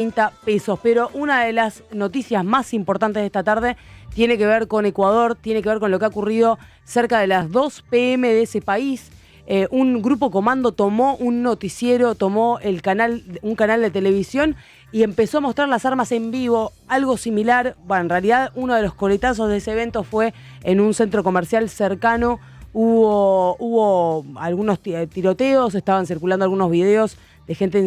30 pesos. Pero una de las noticias más importantes de esta tarde tiene que ver con Ecuador, tiene que ver con lo que ha ocurrido cerca de las 2 p.m. de ese país. Un grupo comando tomó un noticiero, tomó un canal de televisión y empezó a mostrar las armas en vivo, algo similar. Bueno, en realidad uno de los coletazos de ese evento fue en un centro comercial cercano. Hubo algunos tiroteos, estaban circulando algunos videos de gente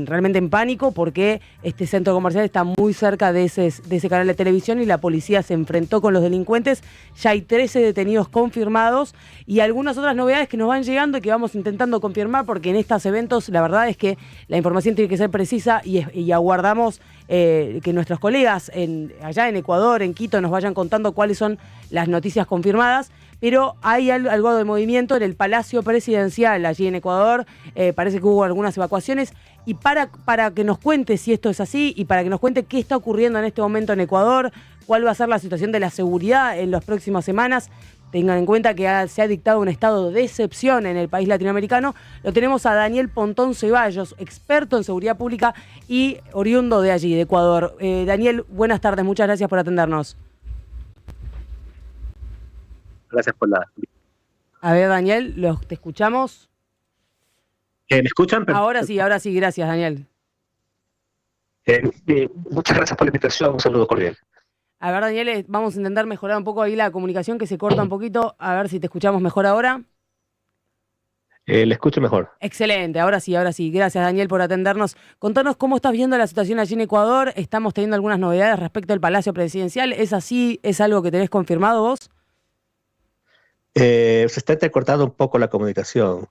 realmente en pánico porque este centro comercial está muy cerca de ese canal de televisión y la policía se enfrentó con los delincuentes. Ya hay 13 detenidos confirmados y algunas otras novedades que nos van llegando y que vamos intentando confirmar porque en estos eventos la verdad es que la información tiene que ser precisa y aguardamos que nuestros colegas allá en Ecuador, en Quito, nos vayan contando cuáles son las noticias confirmadas. Pero hay algo de movimiento en el Palacio Presidencial allí en Ecuador. Parece que hubo algunas evacuaciones. Y para que nos cuente si esto es así y para que nos cuente qué está ocurriendo en este momento en Ecuador, cuál va a ser la situación de la seguridad en las próximas semanas, tengan en cuenta que se ha dictado un estado de excepción en el país latinoamericano. Lo tenemos a Daniel Pontón Ceballos, experto en seguridad pública y oriundo de allí, de Ecuador. Daniel, buenas tardes, muchas gracias por atendernos. Gracias por la... A ver, Daniel, te escuchamos. ¿Me escuchan? Ahora sí, gracias, Daniel. Muchas gracias por la invitación, un saludo cordial. A ver, Daniel, vamos a intentar mejorar un poco ahí la comunicación que se corta un poquito, a ver si te escuchamos mejor ahora. Le escucho mejor. Excelente, ahora sí. Gracias, Daniel, por atendernos. Contanos cómo estás viendo la situación allí en Ecuador. Estamos teniendo algunas novedades respecto al Palacio Presidencial. ¿Es así? ¿Es algo que tenés confirmado vos? Se está entrecortando un poco la comunicación.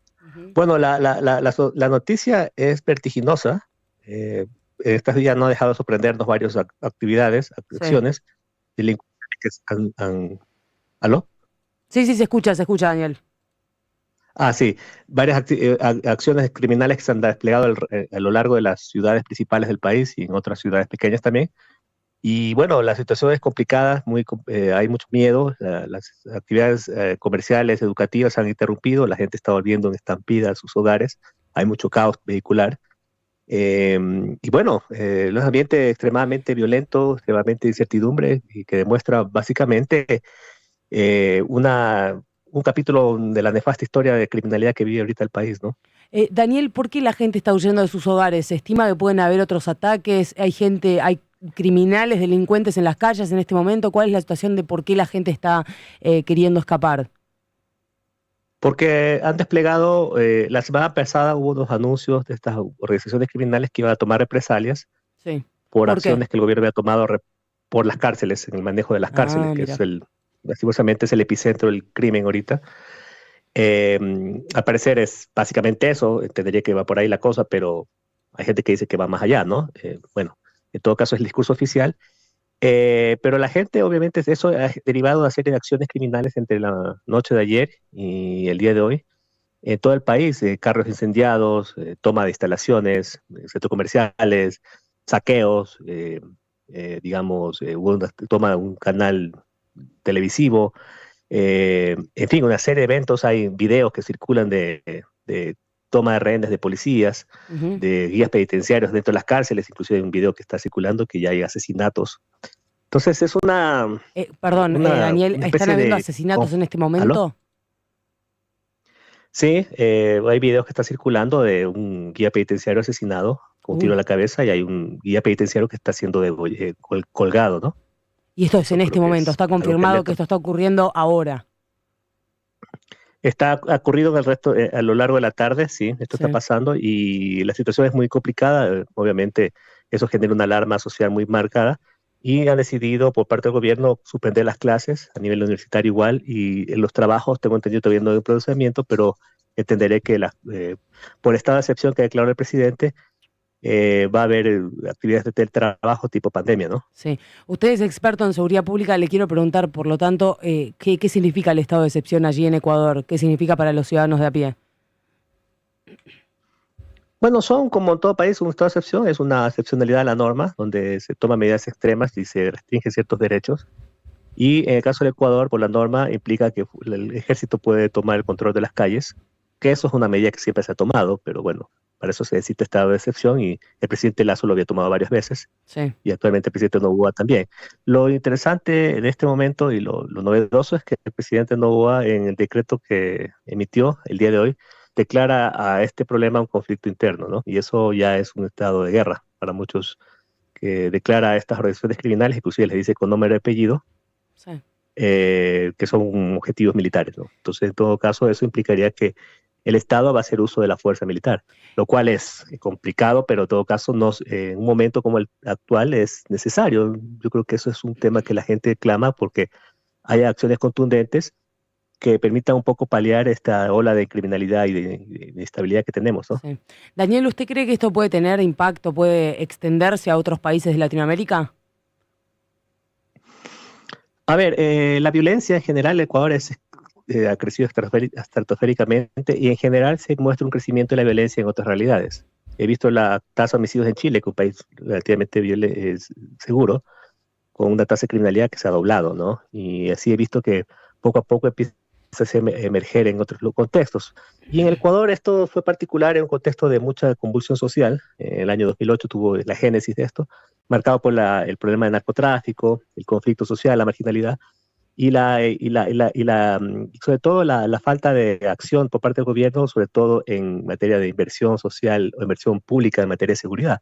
Bueno, la noticia es vertiginosa. Estos días no ha dejado de sorprendernos varias actividades, acciones, delincuentes que ¿Aló? Sí, se escucha, Daniel. Sí. Varias acciones criminales que se han desplegado a lo largo de las ciudades principales del país y en otras ciudades pequeñas también. Y bueno, la situación es complicada, hay mucho miedo, las actividades comerciales, educativas se han interrumpido, la gente está volviendo en estampida a sus hogares, hay mucho caos vehicular. Y bueno, es un ambiente extremadamente violento, extremadamente de incertidumbre, y que demuestra básicamente un capítulo de la nefasta historia de criminalidad que vive ahorita el país, ¿no? Daniel, ¿por qué la gente está huyendo de sus hogares? ¿Se estima que pueden haber otros ataques? ¿Hay criminales, delincuentes en las calles en este momento? ¿Cuál es la situación de por qué la gente está queriendo escapar? Porque han desplegado, la semana pasada hubo unos anuncios de estas organizaciones criminales que iban a tomar represalias por acciones que el gobierno había tomado por las cárceles, en el manejo de las cárceles, que lastimosamente es el epicentro del crimen ahorita. Al parecer es básicamente eso, entendería que va por ahí la cosa, pero hay gente que dice que va más allá, ¿no? Bueno, en todo caso es el discurso oficial. Pero la gente, obviamente, eso ha derivado de una serie de acciones criminales entre la noche de ayer y el día de hoy. En todo el país, carros incendiados, toma de instalaciones, centros comerciales, saqueos, hubo una toma de un canal televisivo, en fin, una serie de eventos. Hay videos que circulan de toma de rehenes de policías, de guías penitenciarios dentro de las cárceles, inclusive hay un video que está circulando que ya hay asesinatos. Entonces es Daniel, ¿están habiendo asesinatos en este momento? ¿Aló? Sí, hay videos que están circulando de un guía penitenciario asesinado con un tiro en la cabeza y hay un guía penitenciario que está siendo colgado, ¿no? Y esto es en este momento, está confirmado que esto está ocurriendo ahora. Está ocurrido a lo largo de la tarde, sí, esto está pasando y la situación es muy complicada. Obviamente eso genera una alarma social muy marcada y han decidido por parte del gobierno suspender las clases a nivel universitario igual y en los trabajos, tengo entendido, todavía no hay un procesamiento, pero entenderé que por estado de excepción que declaró el presidente, va a haber actividades de teletrabajo tipo pandemia, ¿no? Sí. Usted es experto en seguridad pública, le quiero preguntar, por lo tanto, ¿qué significa el estado de excepción allí en Ecuador? ¿Qué significa para los ciudadanos de a pie? Bueno, son como en todo país, un estado de excepción es una excepcionalidad a la norma, donde se toman medidas extremas y se restringen ciertos derechos. Y en el caso del Ecuador, por la norma, implica que el ejército puede tomar el control de las calles, que eso es una medida que siempre se ha tomado, pero bueno, Para eso se necesita estado de excepción y el presidente Lasso lo había tomado varias veces. Sí. Y actualmente el presidente Noboa también. Lo interesante en este momento y lo novedoso es que el presidente Noboa, en el decreto que emitió el día de hoy, declara a este problema un conflicto interno, ¿no? Y eso ya es un estado de guerra para muchos, que declara a estas organizaciones criminales, inclusive les dice con nombre y apellido, sí. Que son objetivos militares, ¿no? Entonces, en todo caso, eso implicaría que el Estado va a hacer uso de la fuerza militar, lo cual es complicado, pero en todo caso, en un momento como el actual es necesario. Yo creo que eso es un tema que la gente clama porque hay acciones contundentes que permitan un poco paliar esta ola de criminalidad y de inestabilidad que tenemos, ¿no? Sí. Daniel, ¿usted cree que esto puede tener impacto, puede extenderse a otros países de Latinoamérica? A ver, la violencia en general en Ecuador ha crecido estratosféricamente y en general se muestra un crecimiento de la violencia en otras realidades. He visto la tasa de homicidios en Chile, que es un país relativamente seguro, con una tasa de criminalidad que se ha doblado, ¿no? Y así he visto que poco a poco empieza a emerger en otros contextos. Y en el Ecuador esto fue particular en un contexto de mucha convulsión social. En el año 2008 tuvo la génesis de esto, marcado por el problema de narcotráfico, el conflicto social, la marginalidad y sobre todo la falta de acción por parte del gobierno, sobre todo en materia de inversión social o inversión pública en materia de seguridad.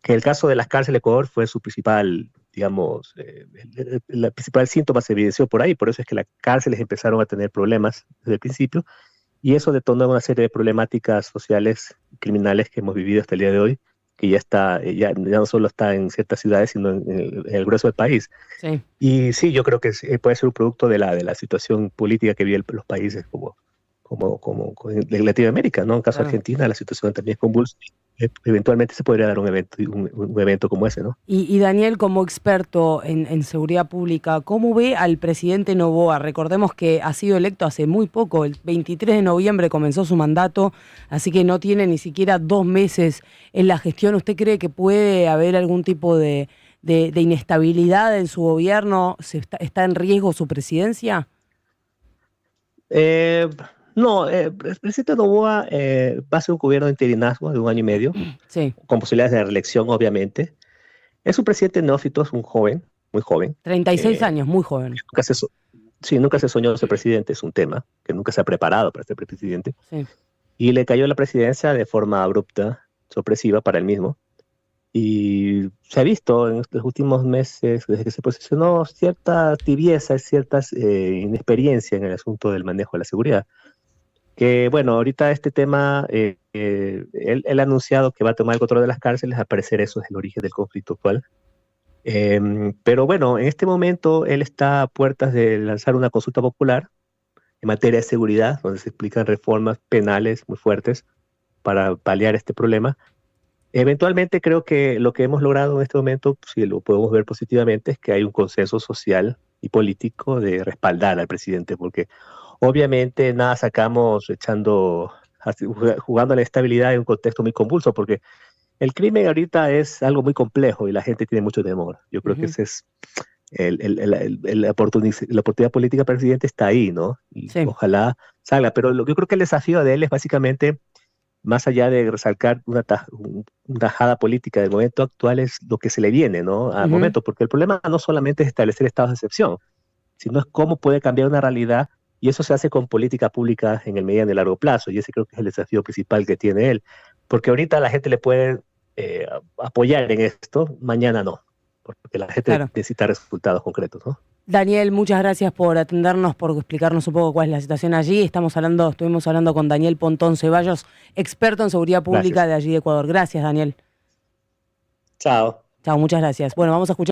Que el caso de las cárceles de Ecuador fue su principal, digamos, el principal síntoma se evidenció por ahí, por eso es que las cárceles empezaron a tener problemas desde el principio, y eso detonó una serie de problemáticas sociales y criminales que hemos vivido hasta el día de hoy, que ya no solo está en ciertas ciudades, sino en el grueso del país. Sí. Y sí, yo creo que puede ser un producto de la situación política que viven los países como de Latinoamérica, ¿no? En caso de Argentina, la situación también es convulsa. Eventualmente se podría dar un evento como ese, ¿no? Y Daniel, como experto en seguridad pública, ¿cómo ve al presidente Noboa? Recordemos que ha sido electo hace muy poco, el 23 de noviembre comenzó su mandato, así que no tiene ni siquiera 2 meses en la gestión. ¿Usted cree que puede haber algún tipo de inestabilidad en su gobierno? ¿Está en riesgo su presidencia? No, el presidente Noboa va a ser un gobierno de interinazgo de 1 año y medio, sí, con posibilidades de reelección, obviamente. Es un presidente neófito, es un joven, muy joven. 36 años, muy joven. Nunca se soñó ser presidente, es un tema, que nunca se ha preparado para ser presidente. Sí. Y le cayó la presidencia de forma abrupta, sorpresiva para él mismo. Y se ha visto en estos últimos meses, desde que se posicionó, cierta tibieza, cierta inexperiencia en el asunto del manejo de la seguridad. Que bueno, ahorita este tema, él ha anunciado que va a tomar el control de las cárceles, al parecer eso es el origen del conflicto actual. Pero bueno, en este momento él está a puertas de lanzar una consulta popular en materia de seguridad, donde se explican reformas penales muy fuertes para paliar este problema. Eventualmente creo que lo que hemos logrado en este momento, si lo podemos ver positivamente, es que hay un consenso social y político de respaldar al presidente, porque obviamente nada sacamos jugando a la estabilidad en un contexto muy convulso, porque el crimen ahorita es algo muy complejo y la gente tiene mucho temor. Yo creo que ese es la oportunidad política para el presidente está ahí, ¿no? Y sí, ojalá salga. Pero yo creo que el desafío de él es básicamente, más allá de resaltar una tajada política del momento actual, es lo que se le viene, ¿no? Al momento, porque el problema no solamente es establecer estados de excepción, sino es cómo puede cambiar una realidad. Y eso se hace con política pública en el mediano y largo plazo, y ese creo que es el desafío principal que tiene él. Porque ahorita la gente le puede apoyar en esto, mañana no, porque la gente necesita resultados concretos, ¿no? Daniel, muchas gracias por atendernos, por explicarnos un poco cuál es la situación allí. Estuvimos hablando con Daniel Pontón Ceballos, experto en seguridad pública de allí de Ecuador. Gracias, Daniel. Chao. Chao, muchas gracias. Bueno, vamos a escuchar